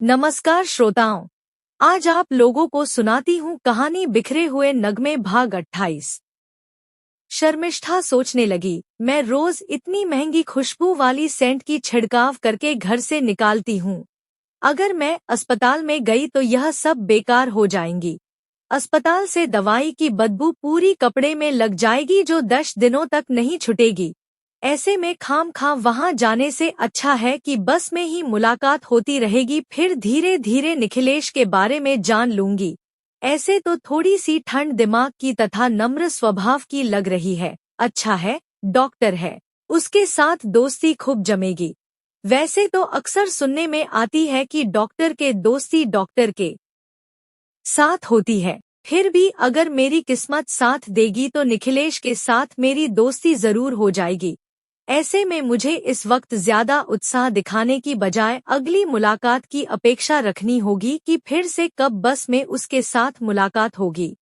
नमस्कार श्रोताओं। आज आप लोगों को सुनाती हूँ कहानी बिखरे हुए नगमे भाग 28। शर्मिष्ठा सोचने लगी, मैं रोज इतनी महंगी खुशबू वाली सेंट की छिड़काव करके घर से निकालती हूँ। अगर मैं अस्पताल में गई तो यह सब बेकार हो जाएंगी। अस्पताल से दवाई की बदबू पूरी कपड़े में लग जाएगी जो 10 दिनों तक नहीं छूटेगी। ऐसे में खामखा वहां जाने से अच्छा है कि बस में ही मुलाकात होती रहेगी, फिर धीरे धीरे निखिलेश के बारे में जान लूंगी। ऐसे तो थोड़ी सी ठंड दिमाग की तथा नम्र स्वभाव की लग रही है। अच्छा है, डॉक्टर है, उसके साथ दोस्ती खूब जमेगी। वैसे तो अक्सर सुनने में आती है कि डॉक्टर के दोस्ती डॉक्टर के साथ होती है। फिर भी अगर मेरी किस्मत साथ देगी तो निखिलेश के साथ मेरी दोस्ती जरूर हो जाएगी। ऐसे में मुझे इस वक्त ज्यादा उत्साह दिखाने की बजाय अगली मुलाकात की अपेक्षा रखनी होगी कि फिर से कब बस में उसके साथ मुलाकात होगी।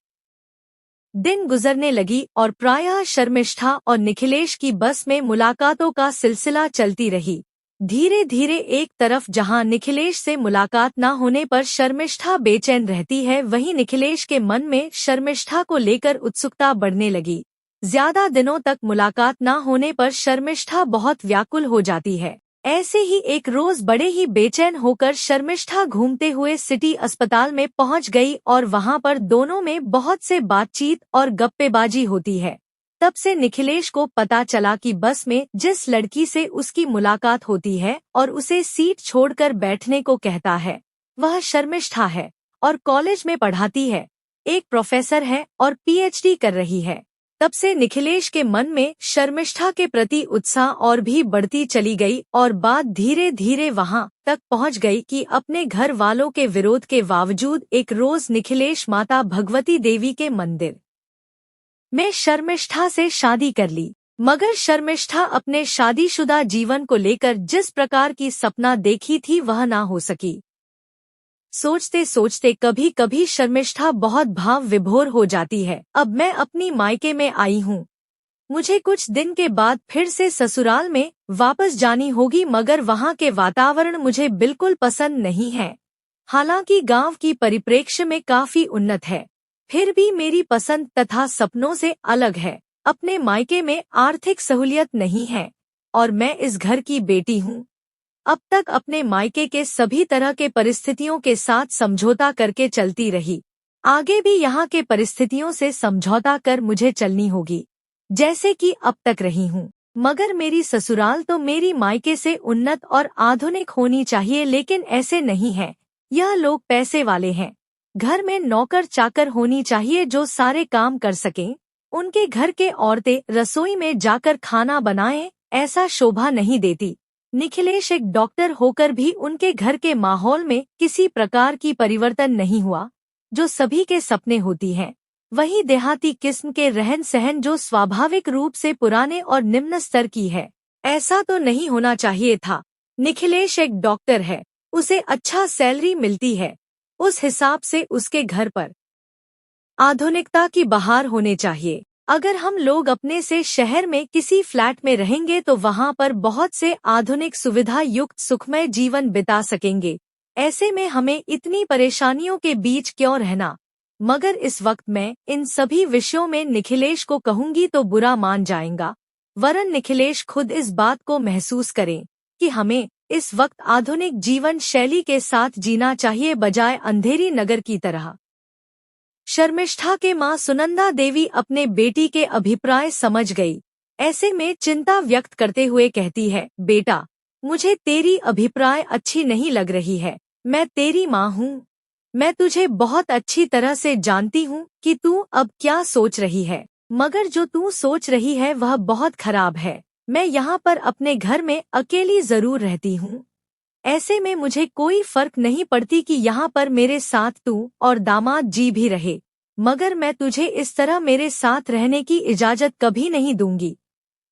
दिन गुजरने लगी और प्रायः शर्मिष्ठा और निखिलेश की बस में मुलाकातों का सिलसिला चलती रही। धीरे धीरे एक तरफ जहां निखिलेश से मुलाकात न होने पर शर्मिष्ठा बेचैन रहती है, वहीं निखिलेश के मन में शर्मिष्ठा को लेकर उत्सुकता बढ़ने लगी। ज्यादा दिनों तक मुलाकात न होने पर शर्मिष्ठा बहुत व्याकुल हो जाती है। ऐसे ही एक रोज बड़े ही बेचैन होकर शर्मिष्ठा घूमते हुए सिटी अस्पताल में पहुंच गई और वहां पर दोनों में बहुत से बातचीत और गप्पेबाजी होती है। तब से निखिलेश को पता चला कि बस में जिस लड़की से उसकी मुलाकात होती है और उसे सीट छोड़कर बैठने को कहता है, वह शर्मिष्ठा है और कॉलेज में पढ़ाती है, एक प्रोफेसर है और पीएचडी कर रही है। तब से निखिलेश के मन में शर्मिष्ठा के प्रति उत्साह और भी बढ़ती चली गई और बात धीरे धीरे वहां तक पहुंच गई कि अपने घर वालों के विरोध के बावजूद एक रोज निखिलेश माता भगवती देवी के मंदिर में शर्मिष्ठा से शादी कर ली। मगर शर्मिष्ठा अपने शादीशुदा जीवन को लेकर जिस प्रकार की सपना देखी थी वह ना हो सकी। सोचते सोचते कभी कभी शर्मिष्ठा बहुत भाव विभोर हो जाती है। अब मैं अपनी मायके में आई हूँ, मुझे कुछ दिन के बाद फिर से ससुराल में वापस जानी होगी, मगर वहाँ के वातावरण मुझे बिल्कुल पसंद नहीं है। हालांकि गांव की परिप्रेक्ष्य में काफी उन्नत है, फिर भी मेरी पसंद तथा सपनों से अलग है। अपने मायके में आर्थिक सहूलियत नहीं है और मैं इस घर की बेटी हूँ। अब तक अपने मायके के सभी तरह के परिस्थितियों के साथ समझौता करके चलती रही। आगे भी यहाँ के परिस्थितियों से समझौता कर मुझे चलनी होगी, जैसे कि अब तक रही हूँ। मगर मेरी ससुराल तो मेरी मायके से उन्नत और आधुनिक होनी चाहिए, लेकिन ऐसे नहीं है। यह लोग पैसे वाले हैं। घर में नौकर चाकर होनी चाहिए जो सारे काम कर सकें। उनके घर के औरतें रसोई में जाकर खाना बनाएं, ऐसा शोभा नहीं देती। निखिलेश एक डॉक्टर होकर भी उनके घर के माहौल में किसी प्रकार की परिवर्तन नहीं हुआ जो सभी के सपने होती हैं। वही देहाती किस्म के रहन सहन जो स्वाभाविक रूप से पुराने और निम्न स्तर की है। ऐसा तो नहीं होना चाहिए था। निखिलेश एक डॉक्टर है, उसे अच्छा सैलरी मिलती है, उस हिसाब से उसके घर पर आधुनिकता की बहार होने चाहिए। अगर हम लोग अपने से शहर में किसी फ्लैट में रहेंगे तो वहां पर बहुत से आधुनिक सुविधा युक्त सुखमय जीवन बिता सकेंगे। ऐसे में हमें इतनी परेशानियों के बीच क्यों रहना। मगर इस वक्त मैं इन सभी विषयों में निखिलेश को कहूंगी तो बुरा मान जाएगा, वरन निखिलेश खुद इस बात को महसूस करें कि हमें इस वक्त आधुनिक जीवन शैली के साथ जीना चाहिए, बजाय अंधेरी नगर की तरह। शर्मिष्ठा के माँ सुनंदा देवी अपने बेटी के अभिप्राय समझ गई। ऐसे में चिंता व्यक्त करते हुए कहती है, बेटा, मुझे तेरी अभिप्राय अच्छी नहीं लग रही है। मैं तेरी माँ हूँ, मैं तुझे बहुत अच्छी तरह से जानती हूँ कि तू अब क्या सोच रही है, मगर जो तू सोच रही है वह बहुत खराब है। मैं यहाँ पर अपने घर में अकेली जरूर रहती हूँ। ऐसे में मुझे कोई फर्क नहीं पड़ती कि यहाँ पर मेरे साथ तू और दामाद जी भी रहे, मगर मैं तुझे इस तरह मेरे साथ रहने की इजाजत कभी नहीं दूंगी,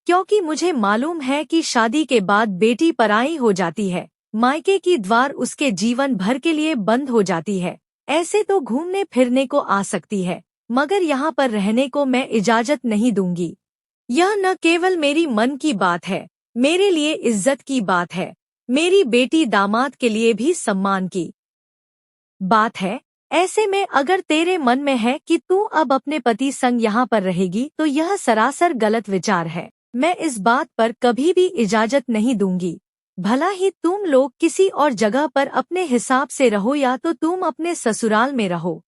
क्योंकि मुझे मालूम है कि शादी के बाद बेटी पराई हो जाती है, मायके की द्वार उसके जीवन भर के लिए बंद हो जाती है। ऐसे तो घूमने फिरने को आ सकती है, मगर यहाँ पर रहने को मैं इजाजत नहीं दूंगी। यह न केवल मेरी मन की बात है, मेरे लिए इज्जत की बात है। मेरी बेटी दामाद के लिए भी सम्मान की बात है। ऐसे में अगर तेरे मन में है कि तू अब अपने पति संग यहाँ पर रहेगी तो यह सरासर गलत विचार है। मैं इस बात पर कभी भी इजाजत नहीं दूंगी। भला ही तुम लोग किसी और जगह पर अपने हिसाब से रहो या तो तुम अपने ससुराल में रहो,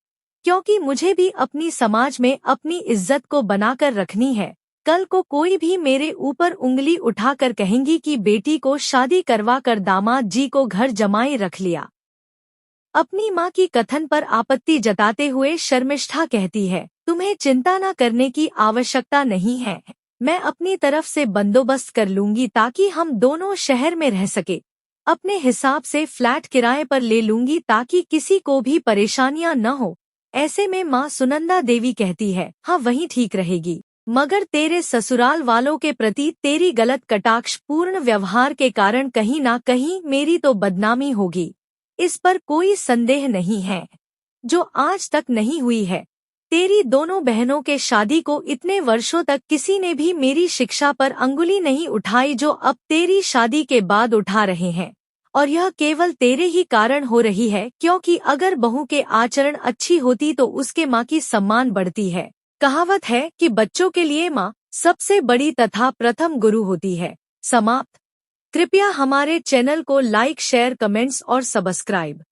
क्योंकि मुझे भी अपनी समाज में अपनी इज्जत को बनाकर रखनी है। कल को कोई भी मेरे ऊपर उंगली उठाकर कहेंगी कि बेटी को शादी करवा कर दामाद जी को घर जमाई रख लिया। अपनी मां की कथन पर आपत्ति जताते हुए शर्मिष्ठा कहती है, तुम्हें चिंता न करने की आवश्यकता नहीं है। मैं अपनी तरफ से बंदोबस्त कर लूंगी ताकि हम दोनों शहर में रह सके। अपने हिसाब से फ्लैट किराए पर ले लूंगी ताकि किसी को भी परेशानियां न हो। ऐसे में मां सुनंदा देवी कहती है, हाँ वही ठीक रहेगी, मगर तेरे ससुराल वालों के प्रति तेरी गलत कटाक्ष पूर्ण व्यवहार के कारण कहीं ना कहीं मेरी तो बदनामी होगी, इस पर कोई संदेह नहीं है, जो आज तक नहीं हुई है। तेरी दोनों बहनों के शादी को इतने वर्षों तक किसी ने भी मेरी शिक्षा पर अंगुली नहीं उठाई जो अब तेरी शादी के बाद उठा रहे हैं, और यह केवल तेरे ही कारण हो रही है, क्योंकि अगर बहू के आचरण अच्छी होती तो उसके माँ की सम्मान बढ़ती है। कहावत है कि बच्चों के लिए माँ सबसे बड़ी तथा प्रथम गुरु होती है। समाप्त। कृपया हमारे चैनल को लाइक, शेयर, कमेंट्स और सब्सक्राइब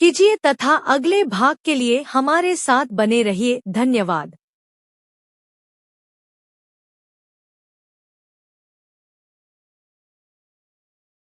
कीजिए तथा अगले भाग के लिए हमारे साथ बने रहिए। धन्यवाद।